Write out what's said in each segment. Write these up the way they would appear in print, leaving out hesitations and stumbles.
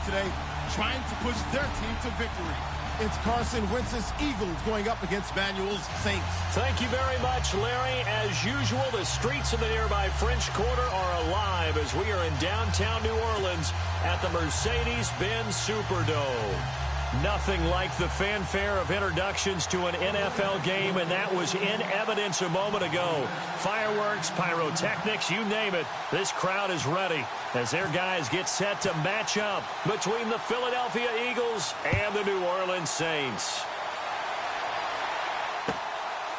today, trying to push their team to victory. It's Carson Wentz's Eagles going up against Manuel's Saints. Thank you very much, Larry. As usual, the streets of the nearby French Quarter are alive as we are in downtown New Orleans at the Mercedes-Benz Superdome. Nothing like the fanfare of introductions to an NFL game, and that was in evidence a moment ago. Fireworks, pyrotechnics, you name it. This crowd is ready as their guys get set to match up between the Philadelphia Eagles and the New Orleans Saints.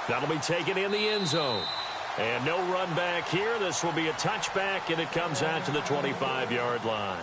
That'll be taken in the end zone. And no run back here. This will be a touchback, and it comes out to the 25-yard line.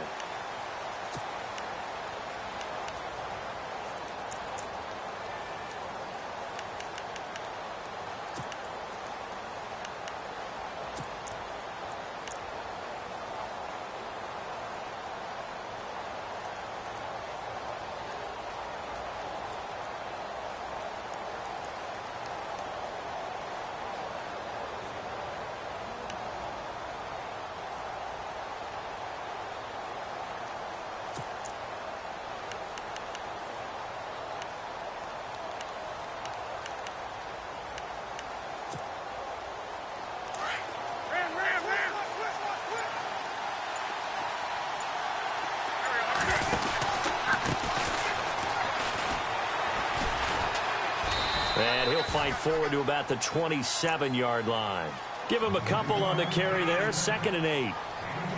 And he'll fight forward to about the 27-yard line. Give him a couple on the carry there, 2nd and 8.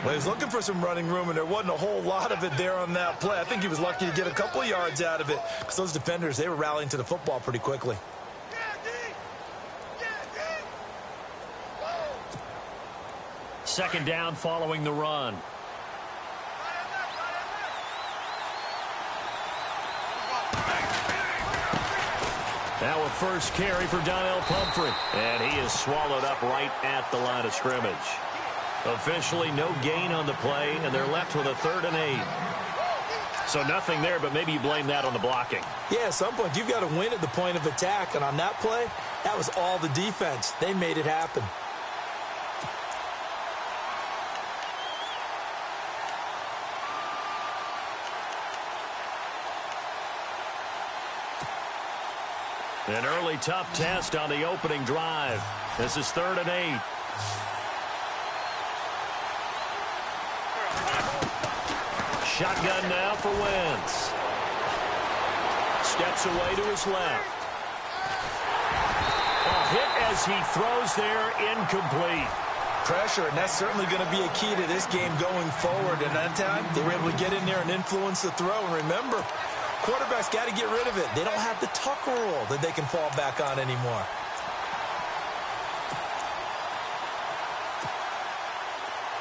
Well, he's looking for some running room, and there wasn't a whole lot of it there on that play. I think he was lucky to get a couple of yards out of it because those defenders, they were rallying to the football pretty quickly. Second down following the run. Now a first carry for Donnell Pumphrey. And he is swallowed up right at the line of scrimmage. Officially no gain on the play, and they're left with a 3rd and 8. So nothing there, but maybe you blame that on the blocking. Yeah, at some point you've got to win at the point of attack, and on that play, that was all the defense. They made it happen. An early tough test on the opening drive. This is 3rd and 8. Shotgun now for Wentz. Steps away to his left. A hit as he throws there, incomplete. Pressure, and that's certainly going to be a key to this game going forward. And that time, they were able to get in there and influence the throw. And remember, quarterback's got to get rid of it. They don't have the Tucker rule that they can fall back on anymore.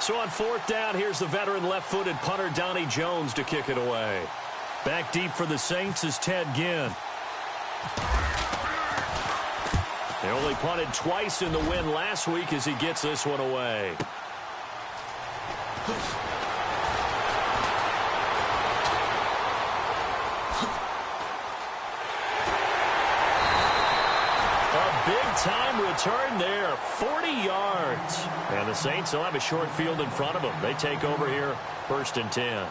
So on 4th down, here's the veteran left-footed punter Donnie Jones to kick it away. Back deep for the Saints is Ted Ginn. They only punted twice in the win last week as he gets this one away. Big-time return there, 40 yards. And the Saints will have a short field in front of them. They take over here, 1st and 10.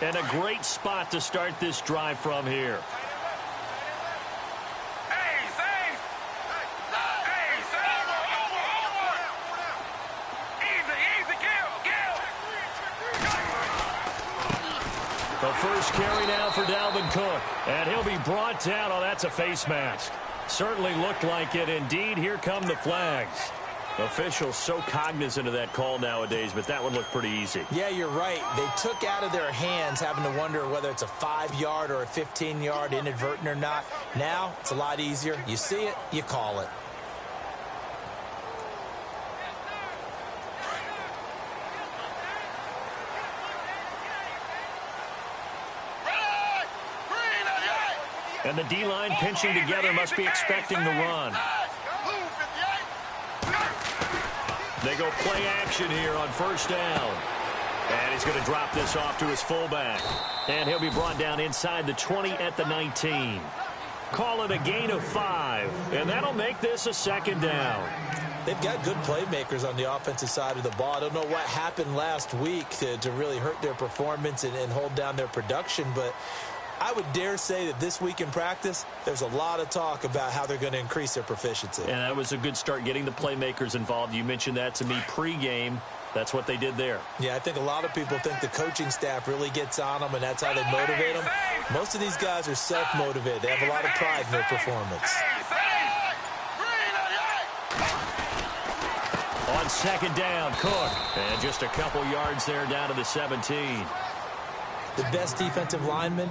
And a great spot to start this drive from here. The first carry now for Dalvin Cook. And he'll be brought down. Oh, that's a face mask. Certainly looked like it. Indeed, here come the flags. Officials so cognizant of that call nowadays, but that one looked pretty easy. Yeah, you're right. They took out of their hands having to wonder whether it's a 5-yard or a 15-yard inadvertent or not. Now, it's a lot easier. You see it, you call it. And the D-line pinching together must be expecting the run. They go play action here on 1st down. And he's going to drop this off to his fullback. And he'll be brought down inside the 20 at the 19. Call it a gain of 5, and that'll make this a second down. They've got good playmakers on the offensive side of the ball. I don't know what happened last week to really hurt their performance and hold down their production, but I would dare say that this week in practice, there's a lot of talk about how they're going to increase their proficiency. And that was a good start, getting the playmakers involved. You mentioned that to me pregame. That's what they did there. Yeah, I think a lot of people think the coaching staff really gets on them, and that's how they motivate them. Most of these guys are self-motivated. They have a lot of pride in their performance. On second down, Cook. And just a couple yards there down to the 17. The best defensive linemen,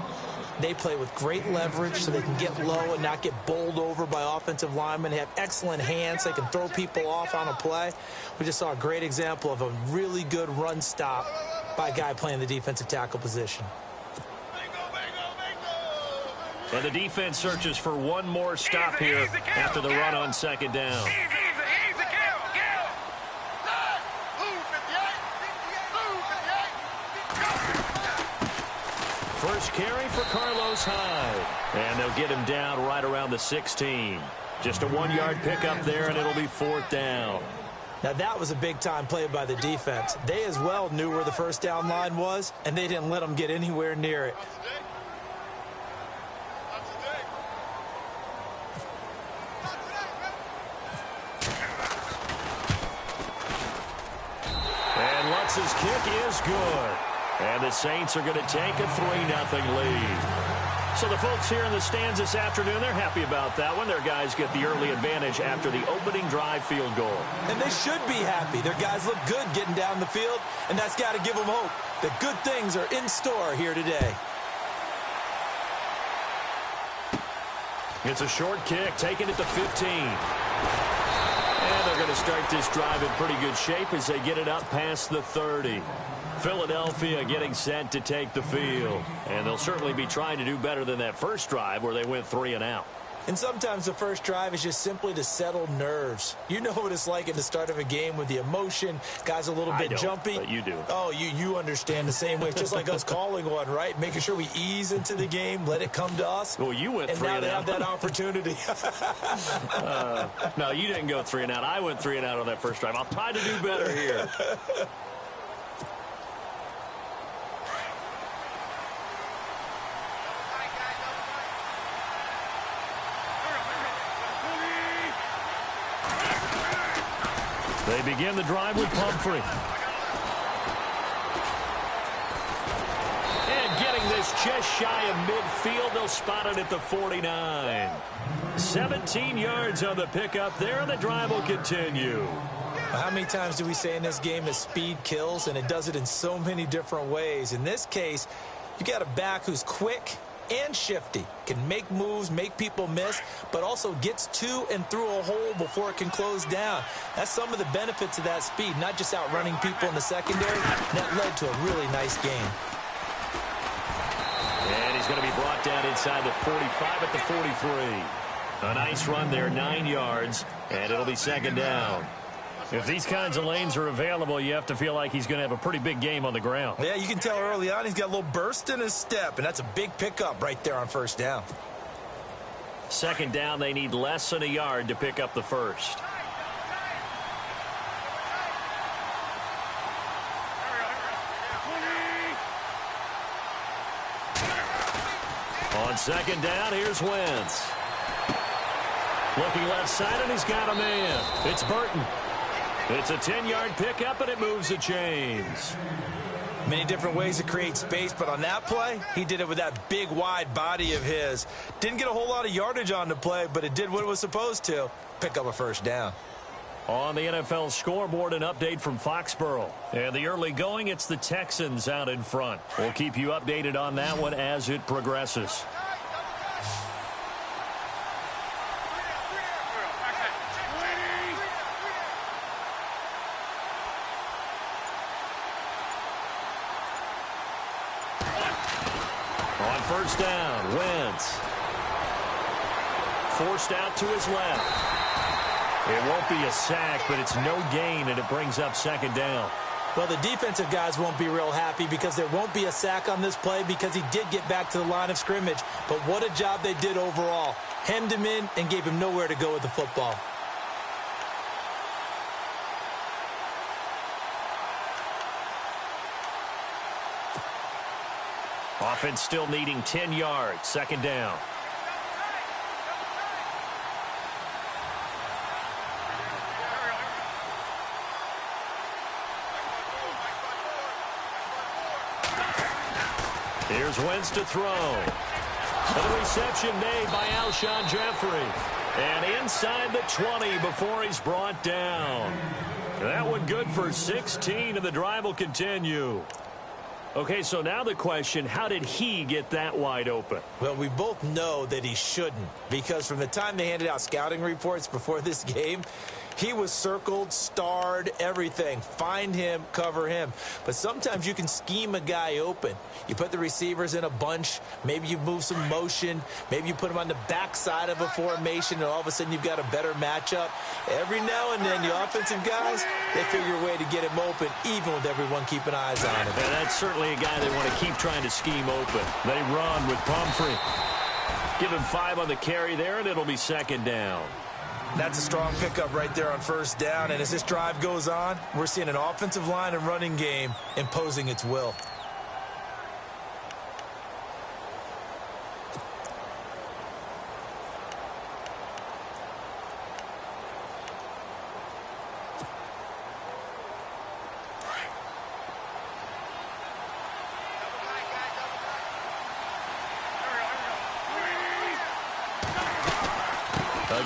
they play with great leverage so they can get low and not get bowled over by offensive linemen. They have excellent hands. They can throw people off on a play. We just saw a great example of a really good run stop by a guy playing the defensive tackle position. And the defense searches for one more stop here after the run on second down. First carry for Carlos Hyde. And they'll get him down right around the 16. Just a 1-yard pickup there, and it'll be 4th down. Now, that was a big-time play by the defense. They as well knew where the first down line was, and they didn't let them get anywhere near it. And Lutz's kick is good. And the Saints are going to take a 3-0 lead. So the folks here in the stands this afternoon, they're happy about that one. Their guys get the early advantage after the opening drive field goal. And they should be happy. Their guys look good getting down the field, and that's got to give them hope that good things are in store here today. It's a short kick, taking it to 15. And they're going to start this drive in pretty good shape as they get it up past the 30. Philadelphia getting set to take the field. And they'll certainly be trying to do better than that first drive where they went 3 and out. And sometimes the first drive is just simply to settle nerves. You know what it's like at the start of a game with the emotion. Guys a little bit jumpy. But you do. Oh, you understand the same way. It's just like us calling one, right? Making sure we ease into the game, let it come to us. Well, you went 3 and out. And now they have that opportunity. No, you didn't go 3 and out. I went 3 and out on that first drive. I'll try to do better here. They begin the drive with Pumphrey. And getting this just shy of midfield, they'll spot it at the 49. 17 yards on the pickup there, and the drive will continue. How many times do we say in this game that speed kills, and it does it in so many different ways? In this case, you got a back who's quick and shifty, can make moves, make people miss, but also gets to and through a hole before it can close down. That's some of the benefits of that speed, not just outrunning people in the secondary. That led to a really nice game. And he's going to be brought down inside the 45 at the 43. A nice run there, 9 yards, and it'll be second down. If these kinds of lanes are available, you have to feel like he's going to have a pretty big game on the ground. Yeah, you can tell early on he's got a little burst in his step, and that's a big pickup right there on first down. Second down, they need less than a yard to pick up the first. On second down, here's Wentz. Looking left side, and he's got a man. It's Burton. It's a 10-yard pickup, and it moves the chains. Many different ways to create space, but on that play, he did it with that big, wide body of his. Didn't get a whole lot of yardage on the play, but it did what it was supposed to. Pick up a first down. On the NFL scoreboard, an update from Foxborough. And the early going, it's the Texans out in front. We'll keep you updated on that one as it progresses. On first down, Wentz. Forced out to his left. It won't be a sack, but it's no gain, and it brings up second down. Well, the defensive guys won't be real happy because there won't be a sack on this play because he did get back to the line of scrimmage. But what a job they did overall. Hemmed him in and gave him nowhere to go with the football. Offense still needing 10 yards. Second down. Here's Wentz to throw. And the reception made by Alshon Jeffrey. And inside the 20 before he's brought down. That one good for 16, and the drive will continue. Okay, so now the question, how did he get that wide open? Well, we both know that he shouldn't, because from the time they handed out scouting reports before this game, he was circled, starred, everything. Find him, cover him. But sometimes you can scheme a guy open. You put the receivers in a bunch. Maybe you move some motion. Maybe you put them on the backside of a formation, and all of a sudden you've got a better matchup. Every now and then, the offensive guys, they figure a way to get him open, even with everyone keeping eyes on him. And that's certainly a guy they want to keep trying to scheme open. They run with Pumphrey. Give him 5 on the carry there, and it'll be second down. That's a strong pickup right there on first down. And as this drive goes on, we're seeing an offensive line and running game imposing its will.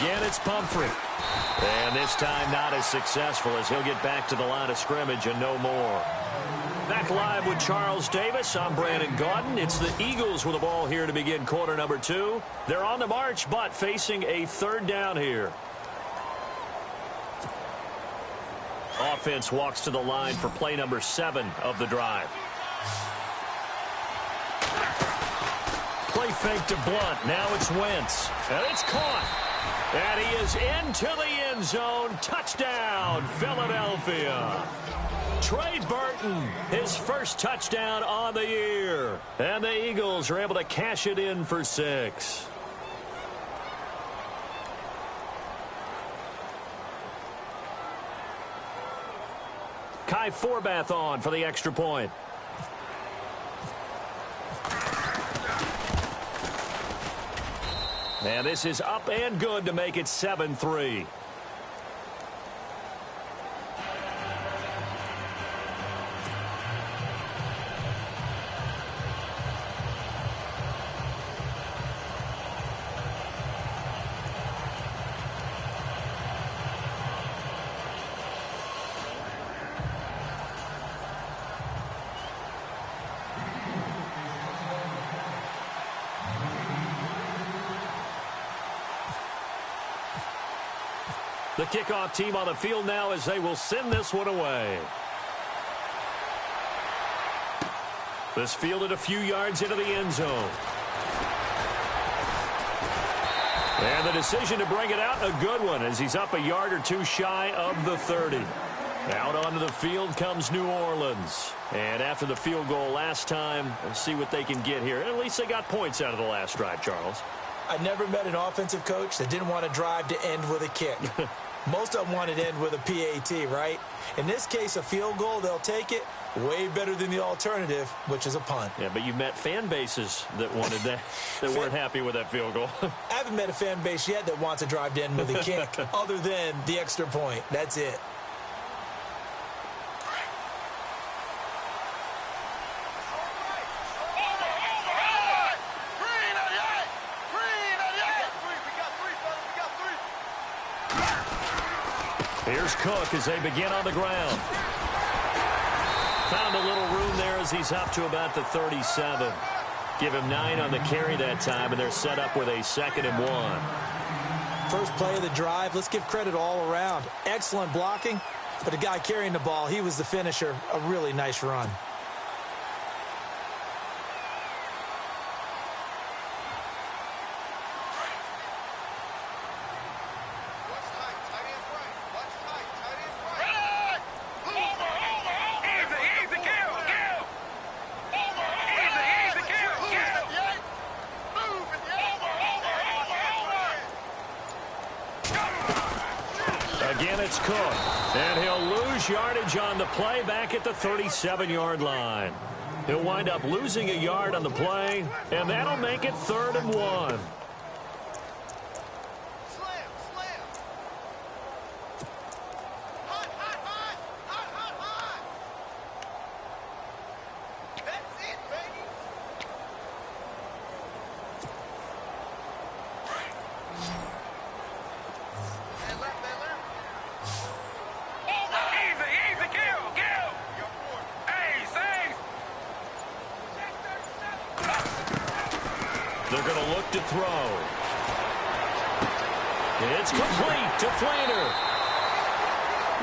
Again, it's Pumphrey. And this time not as successful as he'll get back to the line of scrimmage and no more. Back live with Charles Davis. I'm Brandon Gaudin. It's the Eagles with the ball here to begin quarter number 2. They're on the march, but facing a third down here. Offense walks to the line for play number 7 of the drive. Play fake to Blunt. Now it's Wentz. And it's caught. And he is into the end zone. Touchdown, Philadelphia. Trey Burton, his first touchdown on the year. And the Eagles are able to cash it in for 6. Kai Forbath on for the extra point. And this is up and good to make it 7-3. The kickoff team on the field now as they will send this one away. This fielded a few yards into the end zone. And the decision to bring it out, a good one, as he's up a yard or two shy of the 30. Out onto the field comes New Orleans. And after the field goal last time, we'll see what they can get here. At least they got points out of the last drive, Charles. I never met an offensive coach that didn't want a drive to end with a kick. Most of them want it to end with a PAT, right? In this case, a field goal, they'll take it. Way better than the alternative, which is a punt. Yeah, but you've met fan bases that wanted that, that weren't happy with that field goal. I haven't met a fan base yet that wants a drive to end with a kick, other than the extra point. That's it. Here's Cook as they begin on the ground. Found a little room there as he's up to about the 37. Give him 9 on the carry that time, and they're set up with a 2nd and 1. First play of the drive, let's give credit all around. Excellent blocking, but the guy carrying the ball, he was the finisher. A really nice run. Again, it's Cook. And he'll lose yardage on the play back at the 37-yard line. He'll wind up losing a yard on the play, and that'll make it 3rd and 1. They're going to look to throw. It's complete to Flainer.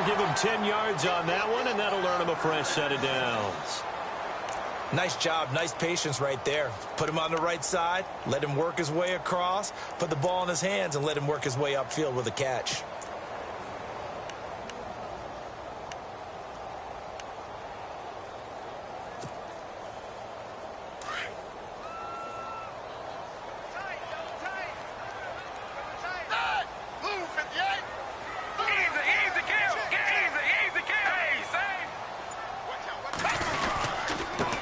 Give him 10 yards on that one, and that'll earn him a fresh set of downs. Nice job, nice patience right there. Put him on the right side, let him work his way across, put the ball in his hands, and let him work his way upfield with a catch.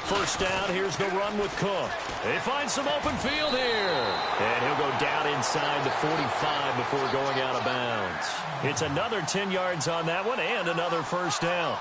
First down, here's the run with Cook. They find some open field here. And he'll go down inside the 45 before going out of bounds. It's another 10 yards on that one and another first down.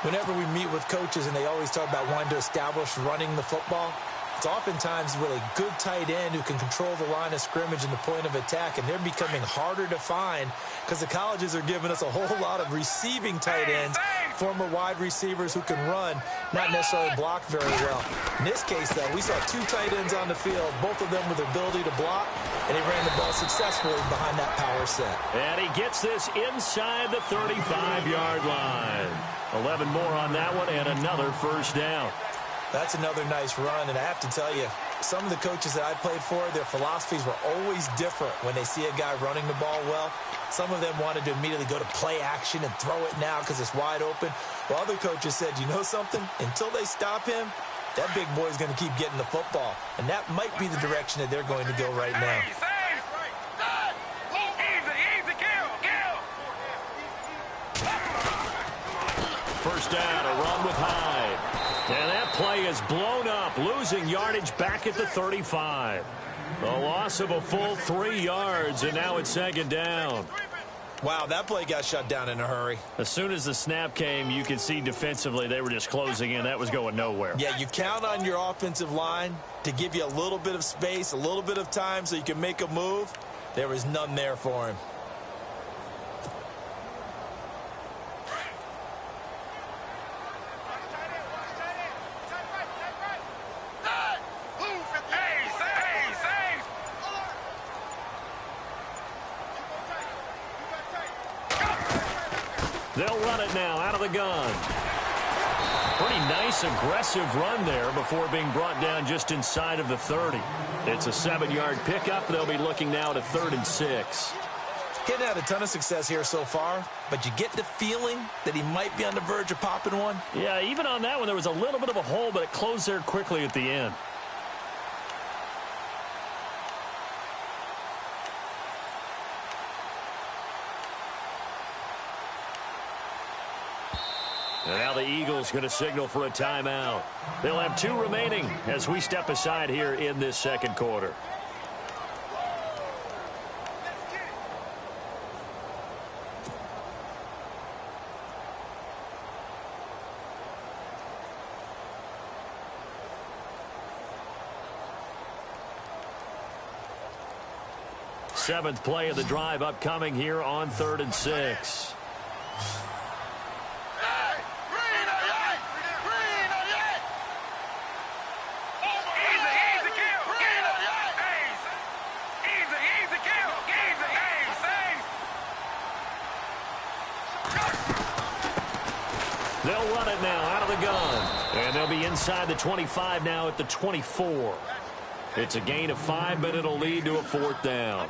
Whenever we meet with coaches and they always talk about wanting to establish running the football, it's oftentimes with a good tight end who can control the line of scrimmage and the point of attack, and they're becoming harder to find because the colleges are giving us a whole lot of receiving tight ends, former wide receivers who can run, not necessarily block very well. In this case, though, we saw 2 tight ends on the field, both of them with the ability to block, and he ran the ball successfully behind that power set. And he gets this inside the 35-yard line. 11 more on that one and another first down. That's another nice run, and I have to tell you, some of the coaches that I played for, their philosophies were always different when they see a guy running the ball well. Some of them wanted to immediately go to play action and throw it now because it's wide open. While other coaches said, you know something? Until they stop him, that big boy's going to keep getting the football. And that might be the direction that they're going to go right now. First down, a run with Hyde. And that play is blown up, losing yardage back at the 35. A loss of a full 3 yards, and now it's 2nd down. Wow, that play got shut down in a hurry. As soon as the snap came, you could see defensively they were just closing in. That was going nowhere. Yeah, you count on your offensive line to give you a little bit of space, a little bit of time so you can make a move. There was none there for him. They'll run it now out of the gun. Pretty nice, aggressive run there before being brought down just inside of the 30. It's a 7-yard pickup. They'll be looking now to 3rd and 6. Getting had a ton of success here so far, but you get the feeling that he might be on the verge of popping one. Yeah, even on that one, there was a little bit of a hole, but it closed there quickly at the end. And now the Eagles going to signal for a timeout. They'll have 2 remaining as we step aside here in this 2nd quarter. Seventh play of the drive upcoming here on 3rd and 6. They'll run it now out of the gun. And they'll be inside the 25 now at the 24. It's a gain of 5, but it'll lead to a 4th down.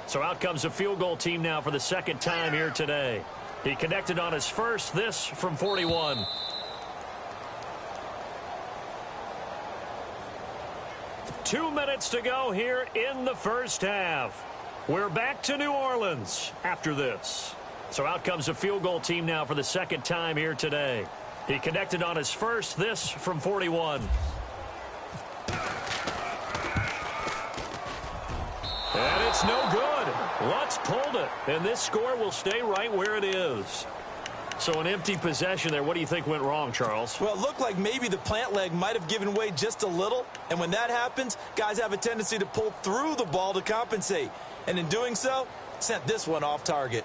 So out comes a field goal team now for the 2nd time here today. He connected on his first, this from 41. 2 minutes to go here in the first half. We're back to New Orleans after this. So out comes a field goal team now for the second time here today. He connected on his first, this from 41. And it's no good. Lutz pulled it, and this score will stay right where it is. So an empty possession there. What do you think went wrong, Charles? Well, it looked like maybe the plant leg might have given way just a little. And when that happens, guys have a tendency to pull through the ball to compensate. And in doing so, sent this one off target.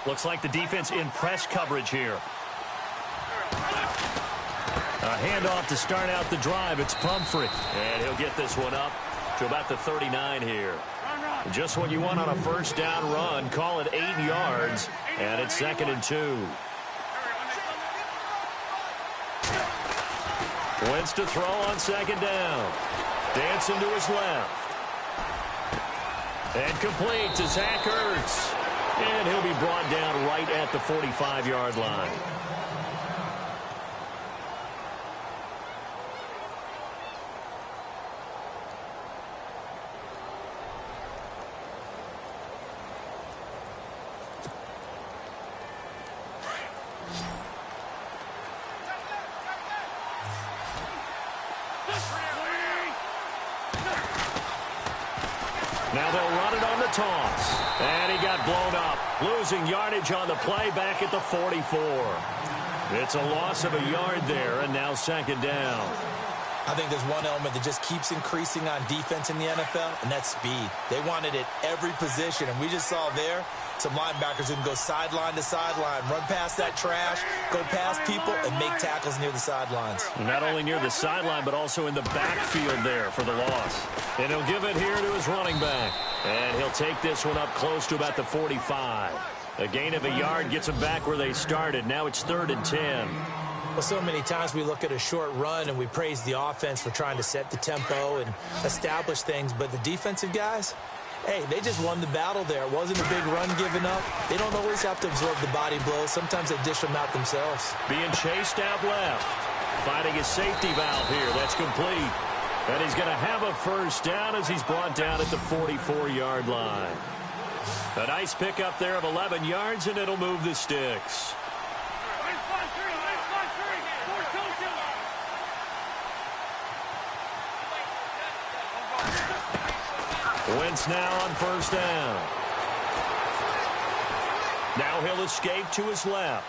Looks like the defense in press coverage here. A handoff to start out the drive. It's Pumphrey. And he'll get this one up to about the 39 here. Just what you want on a first down run. Call it 8 yards. And it's 2nd and 2. Wentz to throw on 2nd down. Dancing to his left. And complete to Zach Ertz. And he'll be brought down right at the 45-yard line. Now they'll run it on the toss. And he got blown up. Losing yardage on the play back at the 44. It's a loss of a yard there, and now 2nd down. I think there's one element that just keeps increasing on defense in the NFL, and that's speed. They want it at every position, and we just saw there some linebackers who can go sideline to sideline, run past that trash, go past people, and make tackles near the sidelines. Not only near the sideline, but also in the backfield there for the loss. And he'll give it here to his running back. And he'll take this one up close to about the 45. A gain of a yard gets them back where they started. Now it's 3rd and 10. Well, so many times we look at a short run and we praise the offense for trying to set the tempo and establish things. But the defensive guys, hey, they just won the battle there. It wasn't a big run given up. They don't always have to absorb the body blows. Sometimes they dish them out themselves. Being chased out left. Finding his safety valve here. That's complete. And he's going to have a first down as he's brought down at the 44-yard line. A nice pickup there of 11 yards, and it'll move the sticks. Wentz now on first down. Now he'll escape to his left.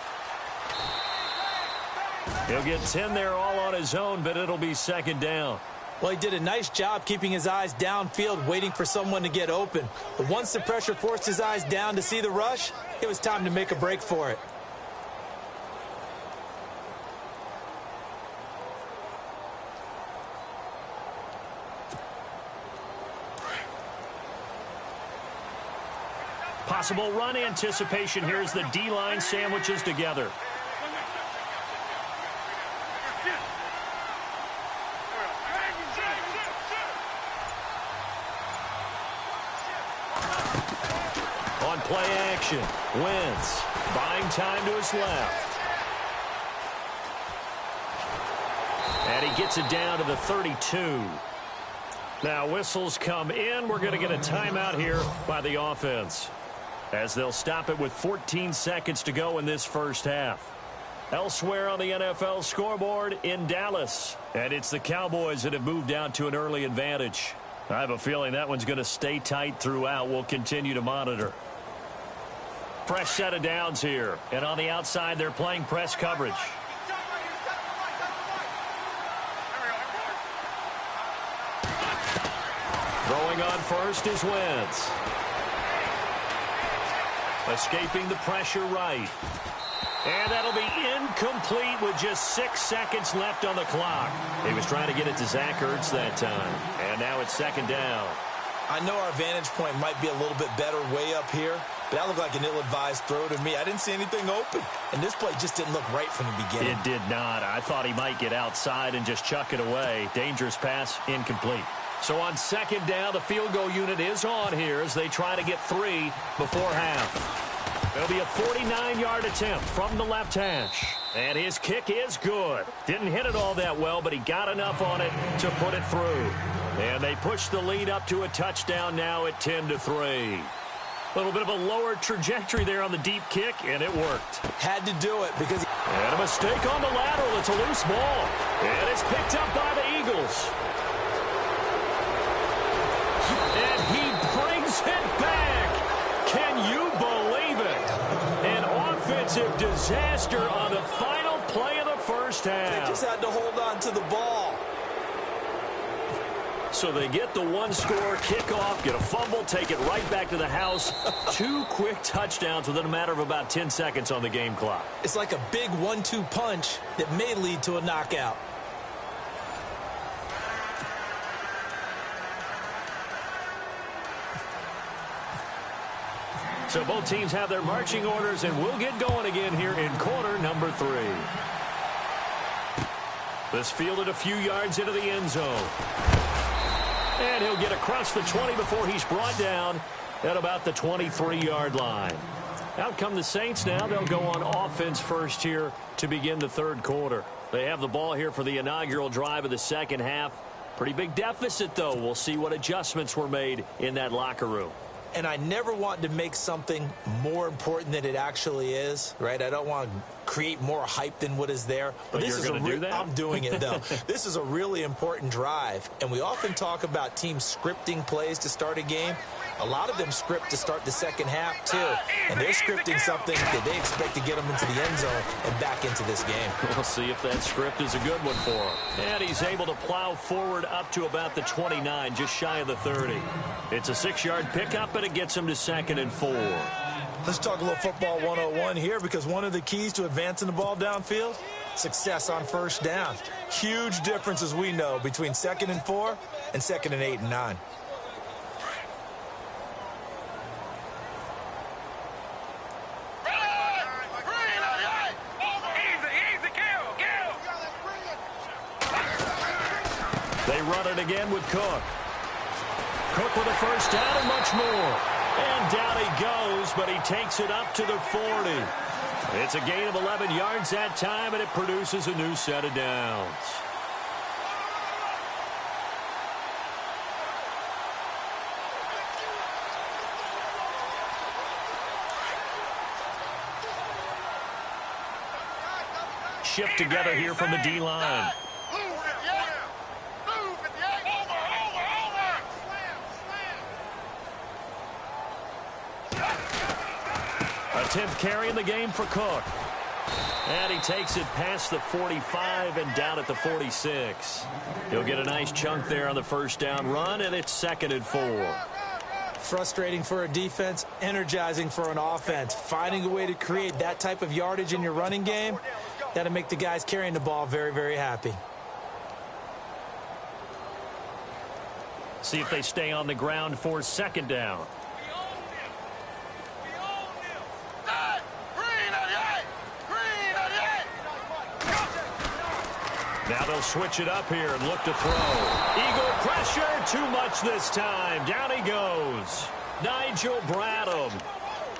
He'll get 10 there all on his own, but it'll be 2nd down. Well, he did a nice job keeping his eyes downfield, waiting for someone to get open. But once the pressure forced his eyes down to see the rush, it was time to make a break for it. Possible run anticipation here as the D-line sandwiches together. On play action, Wentz buying time to his left. And he gets it down to the 32. Now whistles come in. We're going to get a timeout here by the offense, as they'll stop it with 14 seconds to go in this first half. Elsewhere on the NFL scoreboard in Dallas. And it's the Cowboys that have moved out to an early advantage. I have a feeling that one's going to stay tight throughout. We'll continue to monitor. Fresh set of downs here. And on the outside, they're playing press coverage. Throwing on first is Wentz. Escaping the pressure right. And that'll be incomplete with just 6 seconds left on the clock. He was trying to get it to Zach Ertz that time. And now it's 2nd down. I know our vantage point might be a little bit better way up here, but that looked like an ill-advised throw to me. I didn't see anything open, and this play just didn't look right from the beginning. It did not. I thought he might get outside and just chuck it away. Dangerous pass, incomplete. So on second down, the field goal unit is on here as they try to get 3 before half. It'll be a 49-yard attempt from the left hash. And his kick is good. Didn't hit it all that well, but he got enough on it to put it through. And they push the lead up to a touchdown now at 10-3. A little bit of a lower trajectory there on the deep kick, and it worked. Had to do it because... And a mistake on the lateral. It's a loose ball. And it's picked up by the Eagles. And he brings it back. Can you believe it? An offensive disaster on the final play of the first half. They just had to hold on to the ball. So they get the one-score kickoff, get a fumble, take it right back to the house. 2 quick touchdowns within a matter of about 10 seconds on the game clock. It's like a big 1-2 punch that may lead to a knockout. So both teams have their marching orders, and we'll get going again here in quarter number 3. This fielded a few yards into the end zone. And he'll get across the 20 before he's brought down at about the 23-yard line. Out come the Saints now. They'll go on offense first here to begin the third quarter. They have the ball here for the inaugural drive of the second half. Pretty big deficit, though. We'll see what adjustments were made in that locker room. And I never want to make something more important than it actually is, right? I don't want to create more hype than what is there. But this you're going to do that? I'm doing it, though. This is a really important drive. And we often talk about teams scripting plays to start a game. A lot of them script to start the second half, too. And they're scripting something that they expect to get them into the end zone and back into this game. We'll see if that script is a good one for him. And he's able to plow forward up to about the 29, just shy of the 30. It's a 6-yard pickup, and it gets him to 2nd and 4. Let's talk a little football 101 here, because one of the keys to advancing the ball downfield, success on first down. Huge difference, as we know, between 2nd and 4 and 2nd and 8 and 9. They run it again with Cook. Cook with a first down and much more. And down he goes, but he takes it up to the 40. It's a gain of 11 yards that time, and it produces a new set of downs. Shift together here from the D-line. A 10th carry in the game for Cook. And he takes it past the 45 and down at the 46. He'll get a nice chunk there on the first down run, and it's 2nd and 4. Frustrating for a defense, energizing for an offense. Finding a way to create that type of yardage in your running game, that'll make the guys carrying the ball very, very happy. See if they stay on the ground for 2nd down. Now they'll switch it up here and look to throw. Eagle pressure, too much this time. Down he goes. Nigel Bradham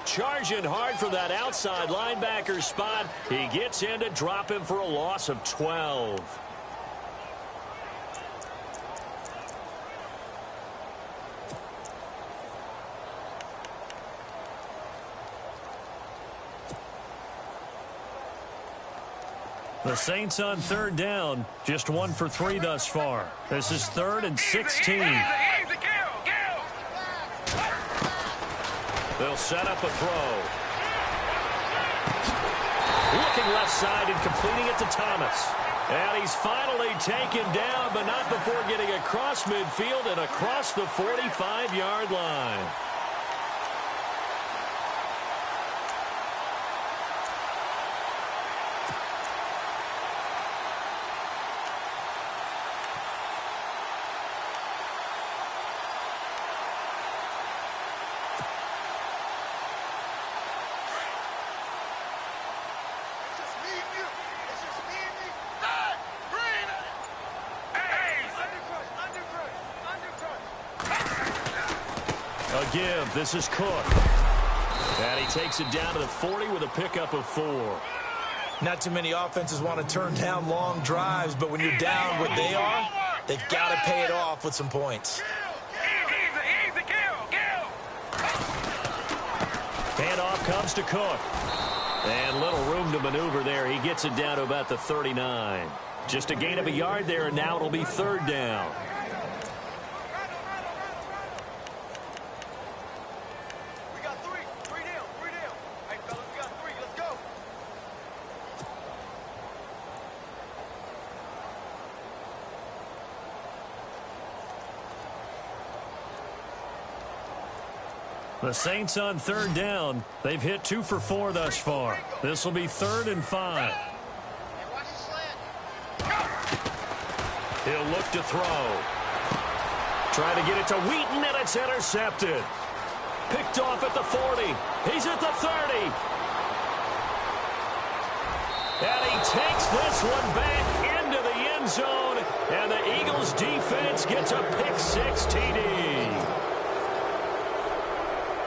charging hard for that outside linebacker spot. He gets in to drop him for a loss of 12. The Saints on 3rd down, just 1 for 3 thus far. This is 3rd and 16. They'll set up a throw. Looking left side and completing it to Thomas. And he's finally taken down, but not before getting across midfield and across the 45-yard line. A give. This is Cook. And he takes it down to the 40 with a pickup of 4. Not too many offenses want to turn down long drives, but when you're down what they are, they've got to pay it off with some points. Handoff comes to Cook. And little room to maneuver there. He gets it down to about the 39. Just a gain of a yard there, and now it'll be 3rd down. The Saints on 3rd down. They've hit 2 for 4 thus far. This will be 3rd and 5. He'll look to throw. Trying to get it to Wheaton, and it's intercepted. Picked off at the 40. He's at the 30. And he takes this one back into the end zone. And the Eagles defense gets a pick-6 TD.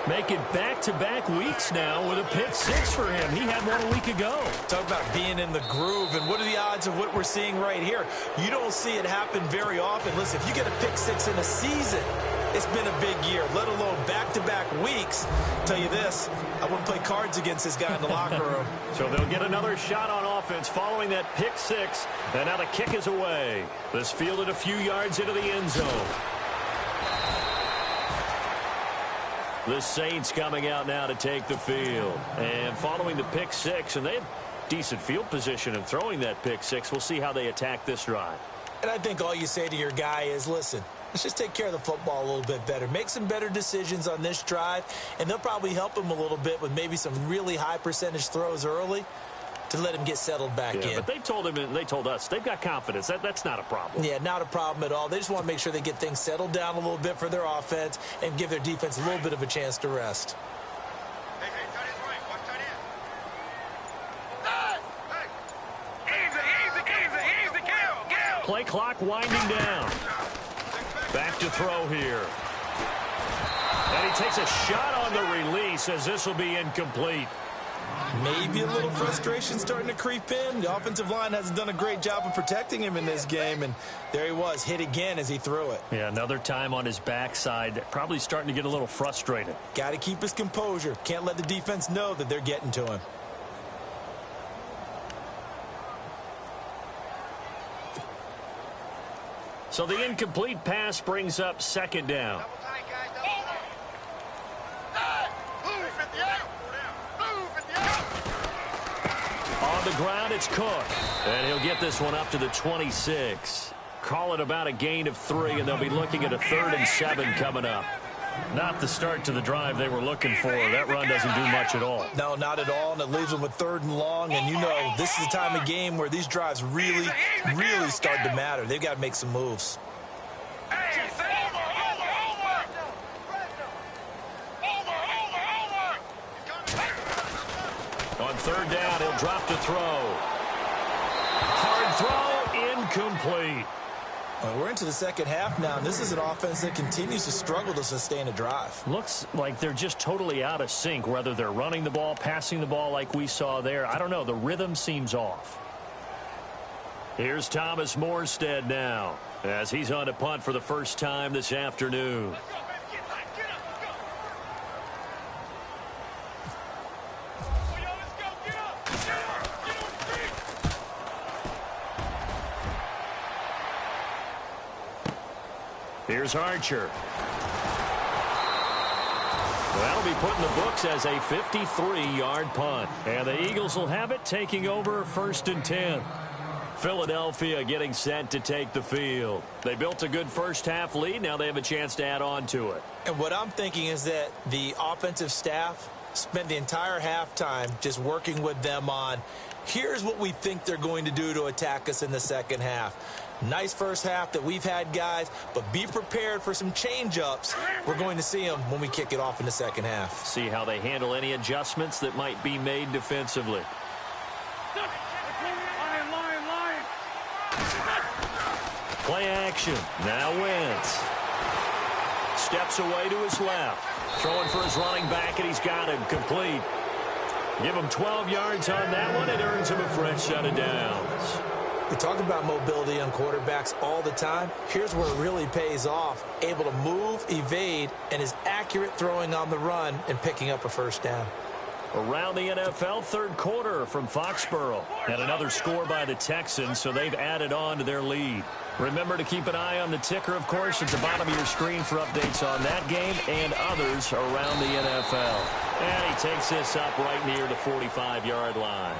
Making back-to-back weeks now with a pick-6 for him. He had one a week ago. Talk about being in the groove, and what are the odds of what we're seeing right here? You don't see it happen very often. Listen, if you get a pick-6 in a season, it's been a big year, let alone back-to-back weeks. I'll tell you this, I wouldn't play cards against this guy in the locker room. So they'll get another shot on offense following that pick-6, and now the kick is away. This fielded a few yards into the end zone. The Saints coming out now to take the field. And following the pick-6, and they have decent field position in throwing that pick-6. We'll see how they attack this drive. And I think all you say to your guy is, listen, let's just take care of the football a little bit better. Make some better decisions on this drive, and they'll probably help him a little bit with maybe some really high percentage throws early to let him get settled back in. But they told him and they told us they've got confidence. That's not a problem. Yeah, not a problem at all. They just want to make sure they get things settled down a little bit for their offense and give their defense a little bit of a chance to rest. Play clock winding down. Back to throw here. And he takes a shot on the release as this will be incomplete. Maybe a little frustration starting to creep in. The offensive line hasn't done a great job of protecting him in this game, and there he was, hit again as he threw it. Yeah, another time on his backside, probably starting to get a little frustrated. Got to keep his composure. Can't let the defense know that they're getting to him. So the incomplete pass brings up 2nd down. On the ground, it's Cook. And he'll get this one up to the 26. Call it about a gain of 3, and they'll be looking at a 3rd and 7 coming up. Not the start to the drive they were looking for. That run doesn't do much at all. No, not at all, and it leaves them with 3rd and long. And you know, this is the time of game where these drives really, really start to matter. They've got to make some moves. On 3rd down, he'll drop to throw. Hard throw, incomplete. Well, we're into the 2nd half now, and this is an offense that continues to struggle to sustain a drive. Looks like they're just totally out of sync, whether they're running the ball, passing the ball like we saw there. I don't know. The rhythm seems off. Here's Thomas Morstead now, as he's on to punt for the first time this afternoon. Here's Archer. That'll be put in the books as a 53-yard punt. And the Eagles will have it, taking over 1st and 10. Philadelphia getting set to take the field. They built a good first half lead. Now they have a chance to add on to it. And what I'm thinking is that the offensive staff spent the entire halftime just working with them on, here's what we think they're going to do to attack us in the 2nd half. Nice first half that we've had, guys, but be prepared for some change-ups. We're going to see them when we kick it off in the 2nd half. See how they handle any adjustments that might be made defensively. Play action. Now Wentz. Steps away to his left. Throwing for his running back, and he's got him complete. Give him 12 yards on that one. It earns him a fresh set of downs. We talk about mobility on quarterbacks all the time. Here's where it really pays off. Able to move, evade, and is accurate throwing on the run and picking up a first down. Around the NFL, third quarter from Foxborough. And another score by the Texans, so they've added on to their lead. Remember to keep an eye on the ticker, of course, at the bottom of your screen for updates on that game and others around the NFL. And he takes this up right near the 45-yard line.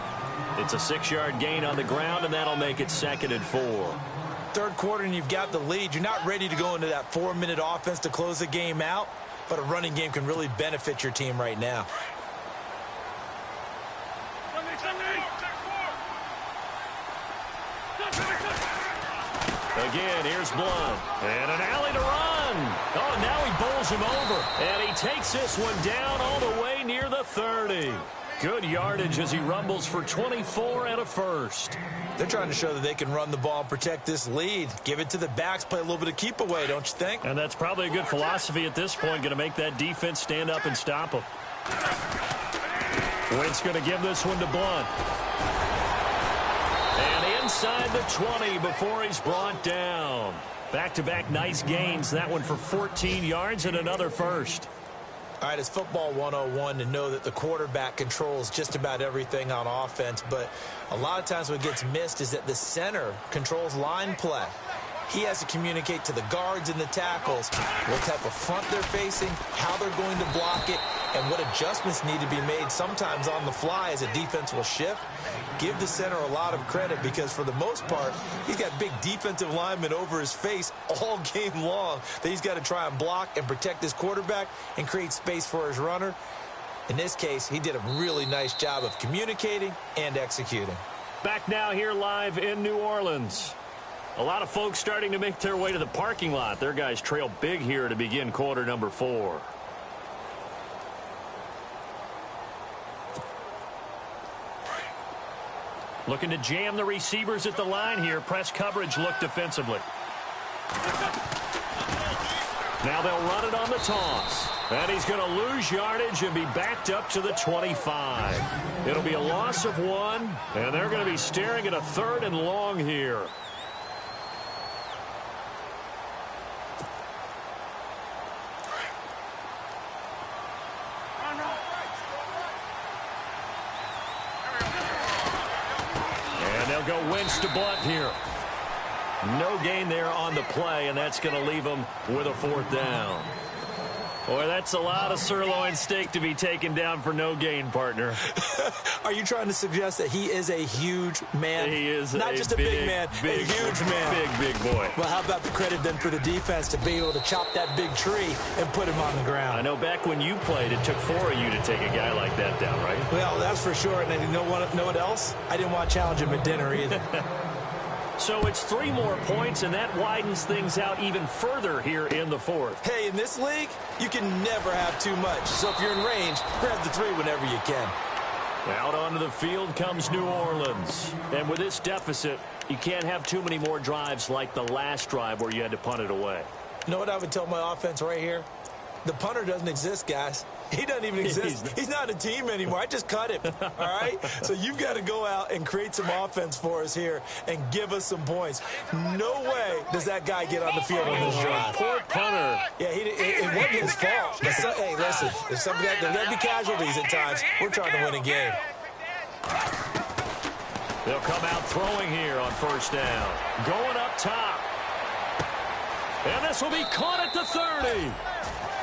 It's a 6-yard gain on the ground, and that'll make it 2nd and 4. Third quarter, and you've got the lead. You're not ready to go into that 4-minute offense to close the game out, but a running game can really benefit your team right now. Again, here's Blunt. And an alley to run. Oh, now he bowls him over. And he takes this one down all the way near the 30. Good yardage as he rumbles for 24 and a first. They're trying to show that they can run the ball and protect this lead. Give it to the backs, play a little bit of keep away, don't you think? And that's probably a good philosophy at this point, going to make that defense stand up and stop him. Wentz going to give this one to Blunt. And inside the 20 before he's brought down. Back-to-back nice gains. That one for 14 yards and another first. All right, it's football 101 to know that the quarterback controls just about everything on offense, but a lot of times what gets missed is that the center controls line play. He has to communicate to the guards and the tackles what type of front they're facing, how they're going to block it, and what adjustments need to be made sometimes on the fly as a defense will shift. Give the center a lot of credit because for the most part, he's got big defensive linemen over his face all game long that he's got to try and block and protect his quarterback and create space for his runner. In this case, he did a really nice job of communicating and executing. Back now here live in New Orleans. A lot of folks starting to make their way to the parking lot. Their guys trail big here to begin quarter number 4. Looking to jam the receivers at the line here. Press coverage look defensively. Now they'll run it on the toss. And he's going to lose yardage and be backed up to the 25. It'll be a loss of 1, and they're going to be staring at a 3rd and long here. Go Wentz to Blunt here. No gain there on the play, and that's going to leave him with a 4th down. Boy, that's a lot of sirloin steak to be taken down for no gain, partner. Are you trying to suggest that he is a huge man? He is not just a big man, a huge man. Big boy. Well, how about the credit then for the defense to be able to chop that big tree and put him on the ground? I know back when you played, it took 4 of you to take a guy like that down, right? Well, that's for sure. And you know what else? I didn't want to challenge him at dinner either. So it's 3 more points, and that widens things out even further here in the 4th. Hey, in this league, you can never have too much. So if you're in range, grab the 3 whenever you can. Out onto the field comes New Orleans. And with this deficit, you can't have too many more drives like the last drive where you had to punt it away. You know what I would tell my offense right here? The punter doesn't exist, guys. He doesn't even exist. He's not a team anymore. I just cut him, all right? So you've got to go out and create some offense for us here and give us some points. No way does that guy get on the field on this drive. Poor punter. Yeah, it wasn't his fault. Hey, listen, there's going to be casualties at times. We're trying to win a game. They'll come out throwing here on 1st down. Going up top. And this will be caught at the 30.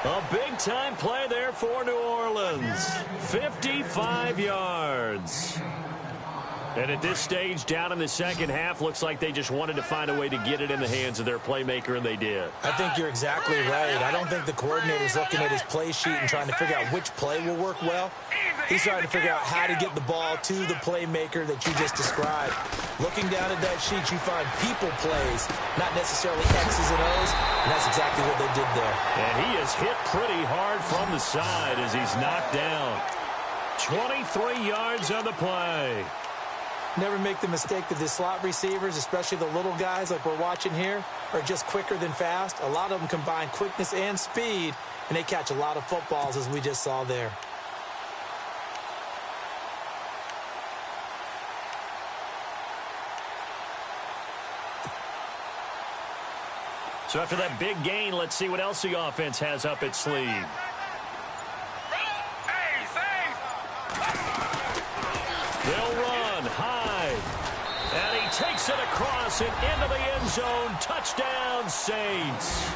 A big-time play there for New Orleans. 55 yards. And at this stage, down in the second half, looks like they just wanted to find a way to get it in the hands of their playmaker, and they did. I think you're exactly right. I don't think the coordinator's looking at his play sheet and trying to figure out which play will work well. He's trying to figure out how to get the ball to the playmaker that you just described. Looking down at that sheet, you find people plays, not necessarily X's and O's, and that's exactly what they did there. And he is hit pretty hard from the side as he's knocked down. 23 yards on the play. Never make the mistake that the slot receivers, especially the little guys like we're watching here, are just quicker than fast. A lot of them combine quickness and speed, and they catch a lot of footballs, as we just saw there. So after that big gain, let's see what else the offense has up its sleeve. They'll run high. And he takes it across and into the end zone. Touchdown, Saints.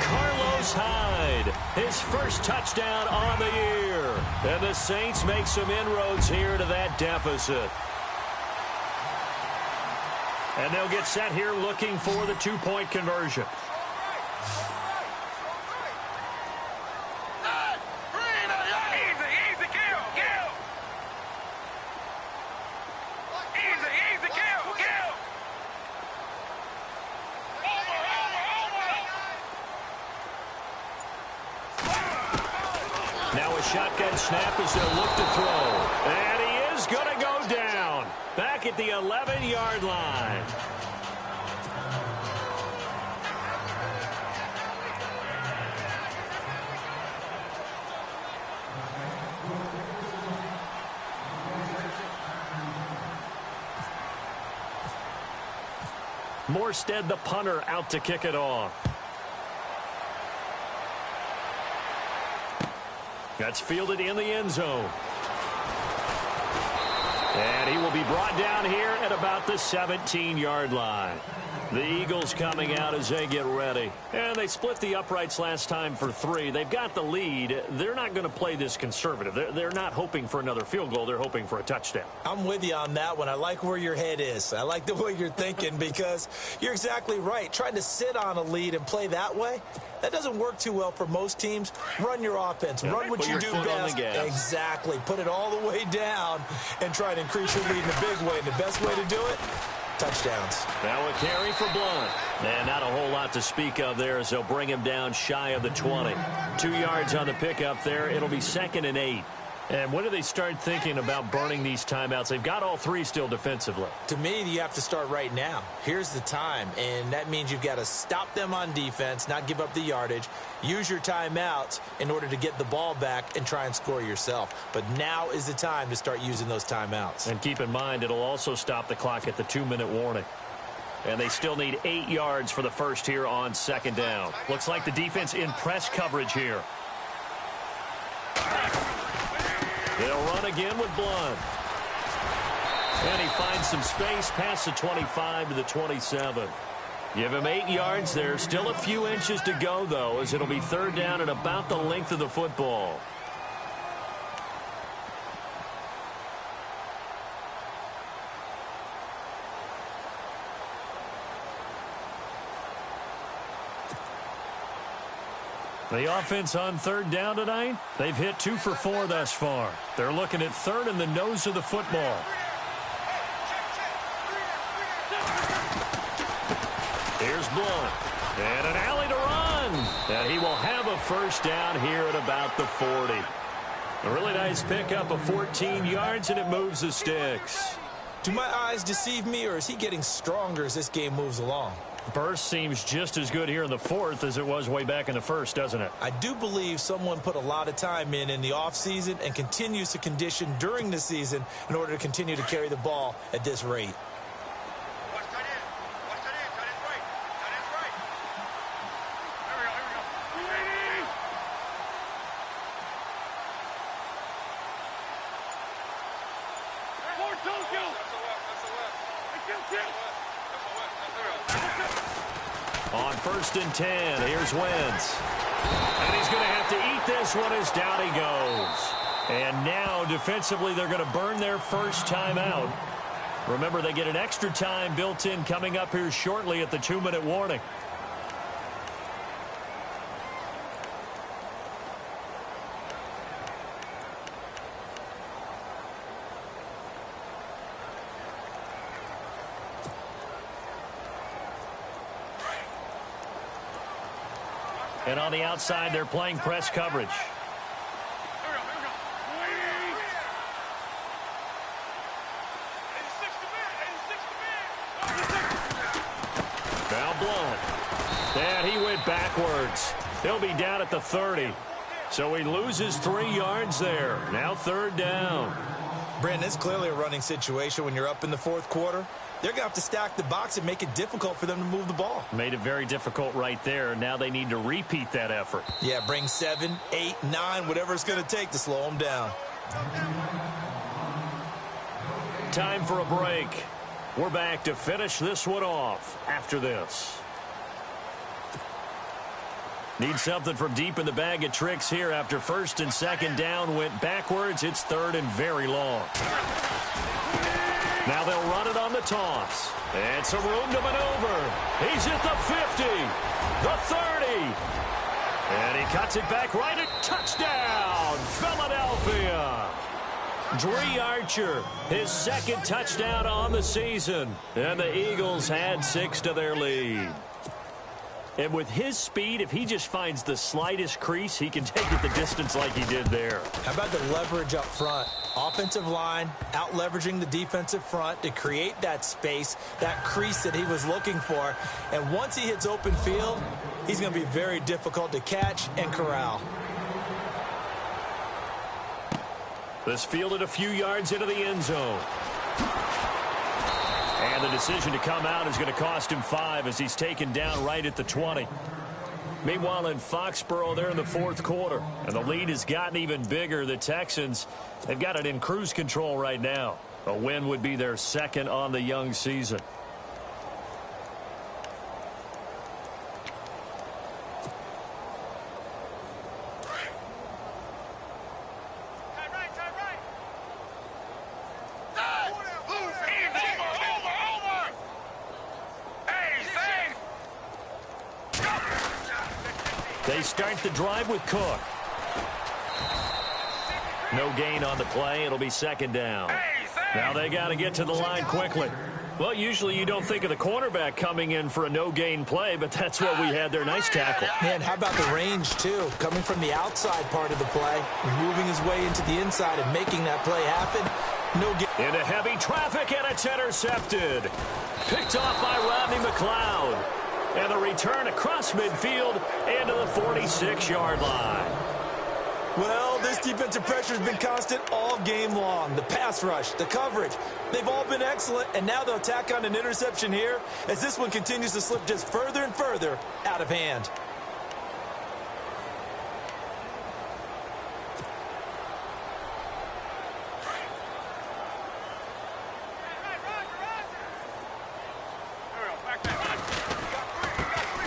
Carlos Hyde, his first touchdown on the year. And the Saints make some inroads here to that deficit. And they'll get set here looking for the two-point conversion. Now a shotgun snap as they'll look to throw. And he is going to go down. Back at the 11-yard line. Morstead, the punter, out to kick it off. That's fielded in the end zone. And he will be brought down here at about the 17-yard line. The Eagles coming out as they get ready. And they split the uprights last time for 3. They've got the lead. They're not going to play this conservative. They're not hoping for another field goal. They're hoping for a touchdown. I'm with you on that one. I like where your head is. I like the way you're thinking because you're exactly right. Trying to sit on a lead and play that way, that doesn't work too well for most teams. Run your offense. Run what you do best. Exactly. Put it all the way down and try to increase your lead in a big way. And the best way to do it, touchdowns. Now a carry for Blunt. And not a whole lot to speak of there as they'll bring him down shy of the 20. 2 yards on the pickup there. It'll be 2nd and 8. And when do they start thinking about burning these timeouts? They've got all 3 still defensively. To me, you have to start right now. Here's the time, and that means you've got to stop them on defense, not give up the yardage, use your timeouts in order to get the ball back and try and score yourself. But now is the time to start using those timeouts. And keep in mind, it'll also stop the clock at the 2-minute warning. And they still need 8 yards for the first here on 2nd down. Looks like the defense in press coverage here. They'll run again with Blunt. And he finds some space past the 25 to the 27. Give him 8 yards there. Still a few inches to go, though, as it'll be 3rd down and about the length of the football. The offense on 3rd down tonight, they've hit 2 for 4 thus far. They're looking at 3rd and the nose of the football. Here's Blunt. And an alley to run. And he will have a 1st down here at about the 40. A really nice pickup of 14 yards, and it moves the sticks. Do my eyes deceive me, or is he getting stronger as this game moves along? Burst seems just as good here in the 4th as it was way back in the 1st, doesn't it? I do believe someone put a lot of time in the offseason and continues to condition during the season in order to continue to carry the ball at this rate. On 1st and 10, here's Wentz. And he's going to have to eat this one as down he goes. And now, defensively, they're going to burn their first timeout. Remember, they get an extra time built in coming up here shortly at the 2-minute warning. And on the outside, they're playing press coverage. And he went backwards. He'll be down at the 30. So he loses 3 yards there. Now 3rd down. Brandon, it's clearly a running situation when you're up in the 4th quarter. They're going to have to stack the box and make it difficult for them to move the ball. Made it very difficult right there. Now they need to repeat that effort. Yeah, bring 7, 8, 9, whatever it's going to take to slow them down. Time for a break. We're back to finish this one off after this. Need something from deep in the bag of tricks here after 1st and 2nd down went backwards. It's 3rd and very long. Now they'll run it on the toss. And some room to maneuver. He's at the 50, the 30. And he cuts it back right at touchdown, Philadelphia. Dree Archer, his 2nd touchdown on the season. And the Eagles had 6 to their lead. And with his speed, if he just finds the slightest crease, he can take it the distance like he did there. How about the leverage up front? Offensive line out-leveraging the defensive front to create that space, that crease that he was looking for. And once he hits open field, he's going to be very difficult to catch and corral. This fielded a few yards into the end zone. And the decision to come out is going to cost him 5 as he's taken down right at the 20. Meanwhile, in Foxborough, they're in the 4th quarter. And the lead has gotten even bigger. The Texans, they've got it in cruise control right now. A win would be their 2nd on the young season. They start the drive with Cook. No gain on the play. It'll be 2nd down. Now they got to get to the line quickly. Well, usually you don't think of the cornerback coming in for a no-gain play, but that's what we had there. Nice tackle. Man, how about the range, too? Coming from the outside part of the play, moving his way into the inside and making that play happen. No gain. Into heavy traffic, and it's intercepted. Picked off by Rodney McLeod. And the return across midfield into the 46-yard line. Well, this defensive pressure has been constant all game long. The pass rush, the coverage, they've all been excellent, and now they'll tack on an interception here as this one continues to slip just further and further out of hand.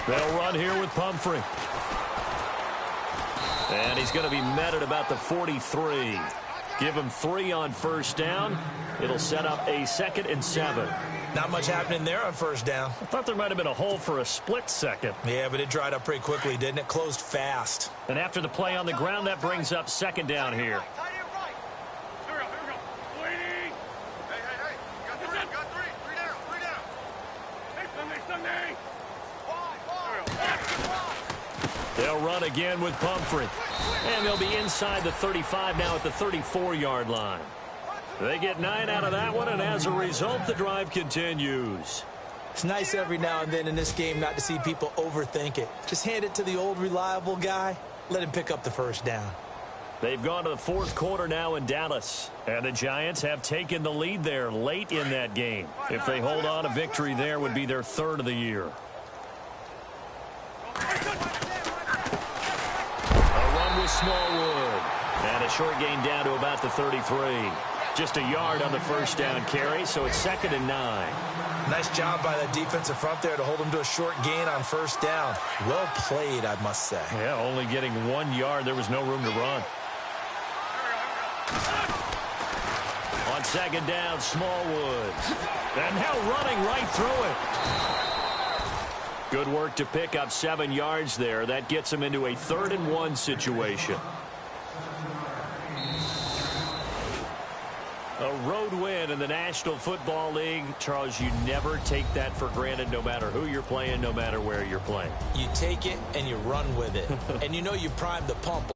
They'll run here with Pumphrey. And he's going to be met at about the 43. Give him 3 on 1st down. It'll set up a 2nd and 7. Not much happening there on 1st down. I thought there might have been a hole for a split second. Yeah, but it dried up pretty quickly, didn't it? Closed fast. And after the play on the ground, that brings up 2nd down here. They'll run again with Pumphrey. And they'll be inside the 35 now at the 34-yard line. They get 9 out of that one, and as a result, the drive continues. It's nice every now and then in this game not to see people overthink it. Just hand it to the old reliable guy. Let him pick up the 1st down. They've gone to the 4th quarter now in Dallas. And the Giants have taken the lead there late in that game. If they hold on, a victory there would be their 3rd of the year. With Smallwood. And a short gain down to about the 33. Just a yard on the 1st down carry, so it's 2nd and 9. Nice job by the defensive front there to hold him to a short gain on 1st down. Well played, I must say. Yeah, only getting 1 yard. There was no room to run. On 2nd down, Smallwood. And now running right through it. Good work to pick up 7 yards there. That gets him into a 3rd and 1 situation. A road win in the National Football League. Charles, you never take that for granted no matter who you're playing, no matter where you're playing. You take it and you run with it. And you know you primed the pump